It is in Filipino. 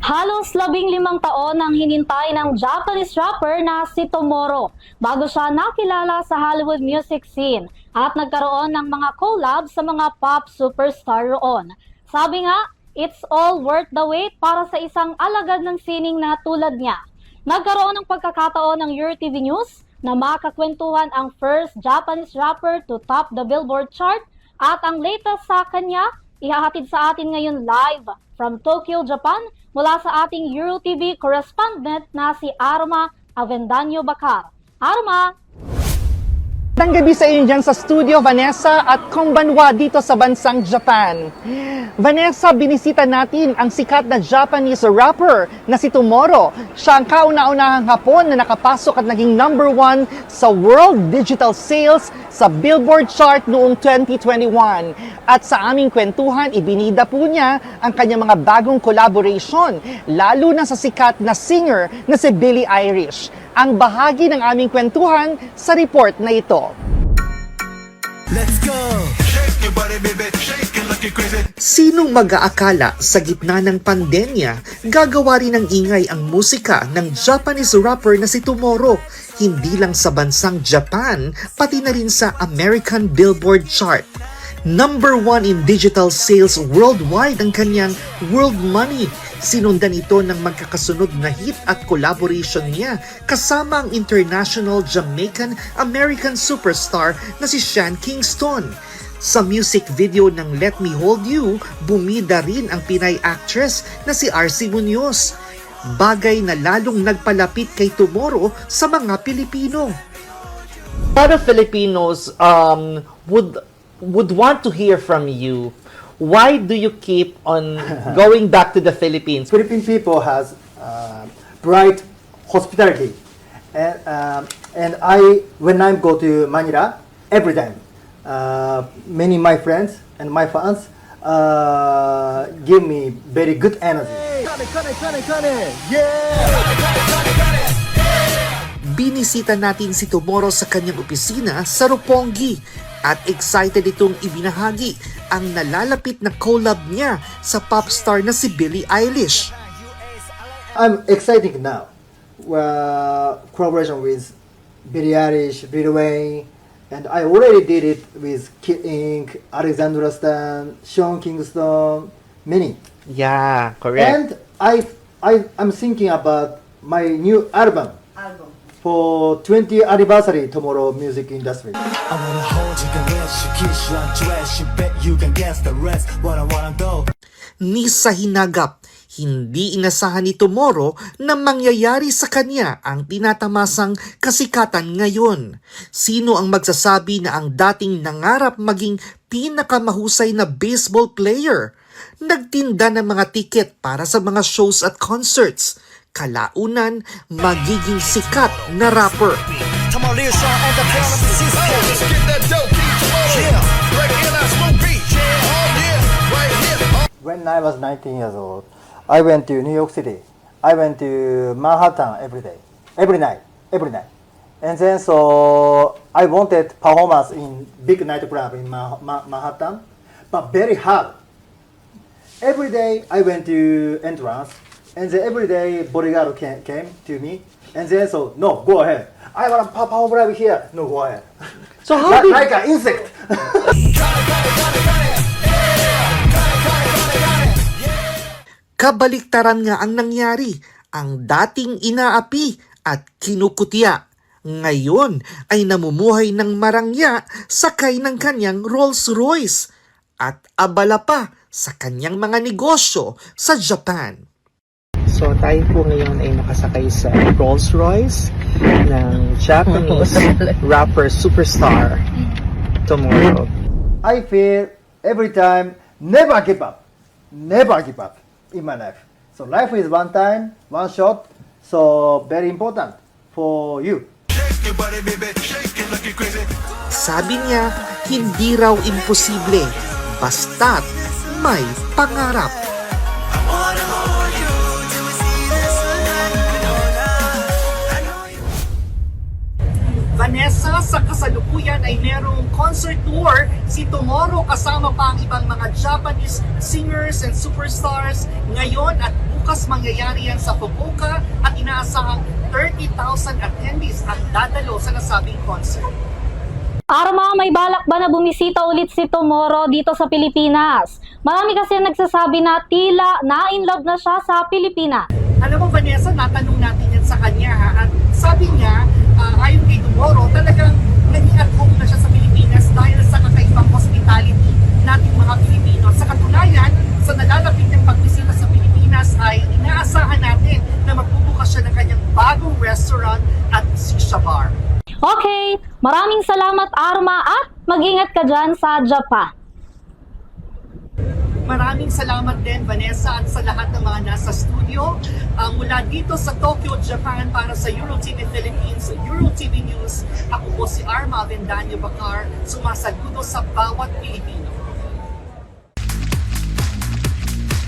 Halos 15 taon ang hinintay ng Japanese rapper na si Tomoro bago siya nakilala sa Hollywood music scene at nagkaroon ng mga collab sa mga pop superstar roon. Sabi nga, it's all worth the wait para sa isang alagad ng sining na tulad niya. Nagkaroon ng pagkakataon ng EuroTV News na makakwentuhan ang first Japanese rapper to top the Billboard chart at ang latest sa kanya, ihahatid sa atin ngayon live from Tokyo, Japan, mula sa ating EuroTV correspondent na si Arma Avendaño Bacar. Arma! Magandang gabi sa inyo dyan sa studio, Vanessa at Konbanwa dito sa bansang Japan. Vanessa, binisita natin ang sikat na Japanese rapper na si Tomoro. Siya ang kauna-unahang Hapon na nakapasok at naging #1 sa World Digital Sales sa Billboard chart noong 2021. At sa aming kwentuhan, ibinida po niya ang kanyang mga bagong collaboration, lalo na sa sikat na singer na si Billie Eilish. Ang bahagi ng aming kwentuhan sa report na ito. Let's go! Shake your body, baby. Shake it like you're crazy. Sinong mag-aakala sa gitna ng pandemya, gagawa rin ng ingay ang musika ng Japanese rapper na si Tomoro, hindi lang sa bansang Japan, pati na rin sa American Billboard chart. #1 in digital sales worldwide ang kanyang World Money. Sinundan ito ng magkakasunod na hit at collaboration niya kasama ang international Jamaican-American superstar na si Sean Kingston. Sa music video ng Let Me Hold You, bumida rin ang Pinay actress na si RC Munoz. Bagay na lalong nagpalapit kay Tomoro sa mga Pilipino. A lot of Filipinos would want to hear from you. Why do you keep on going back to the Philippines? Philippine people has bright hospitality, and when I go to Manila every time, many my friends and my fans give me very good energy. Binisita natin si Tomoro sa kanyang opisina sa Roppongi at excited itong ibinahagi ang nalalapit na collab niya sa pop star na si Billie Eilish. I'm excited now. Collaboration with Billie Eilish, Lil Wayne, and I already did it with Kid Ink, Alexandra Stan, Sean Kingston, many. Yeah, correct. And I'm thinking about my new album for 20th anniversary tomorrow music industry. I wanna hold you, caress you, kiss you, undress you, bet you can guess the rest. What I wanna do. Ni sa hinagap, hindi inasahan ni Tomoro na mangyayari sa kanya ang tinatamasang kasikatan ngayon. Sino ang magsasabi na ang dating nangarap maging pinakamahusay na baseball player? Nagtinda ng mga tiket para sa mga shows at concerts. Kalaunan, magiging sikat na rapper. When I was 19 years old, I went to New York City. I went to Manhattan every day, every night. And then so I wanted performance in big nightclub in Manhattan, but very hard. Every day I went to entrance, and then every day bodyguard came to me, and then so no, go ahead. I want to perform right here. No, go ahead. So how did like an insect. Kabaliktaran nga ang nangyari, ang dating inaapi at kinukutya. Ngayon ay namumuhay ng marangya sakay ng kanyang Rolls Royce at abala pa sa kanyang mga negosyo sa Japan. So tayo po ngayon ay nakasakay sa Rolls Royce ng Japanese rapper superstar Tomoro. I feel every time never give up in my life. So life is one time, one shot. So very important for you. Shake your body, baby. Shake it like you're crazy. Sabi niya, hindi raw imposible, basta't may pangarap. Vanessa, sa kasalukuyan ay merong concert tour si Tomoro kasama pa ang ibang mga Japanese singers and superstars ngayon at bukas Bukas mangyayari yan sa Fukuoka at inaasahang 30,000 attendees ang dadalo sa nasabing concert. Arma, may balak ba na bumisita ulit si Tomorrow dito sa Pilipinas? Marami kasi nagsasabi na tila na in love na siya sa Pilipinas. Alam mo Vanessa, natanong natin yan sa kanya ha? At sabi niya, ayon kay Tomorrow, talagang naging at home na siya sa Pilipinas dahil sa kakaibang hospitality nating mga Pilipino. Sa katunayan, sa nalalapit ng pagbisita sa Pilipinas ay inaasahan natin na magbubukas siya ng kanyang bagong restaurant at shisha bar. Okay, maraming salamat Arma at mag-ingat ka dyan sa Japan. Maraming salamat din Vanessa at sa lahat ng mga nasa studio mula dito sa Tokyo, Japan para sa EuroTV Philippines, EuroTV News. Ako po si Arma Avendaño Bacar, sumasaludo sa bawat Pilipino.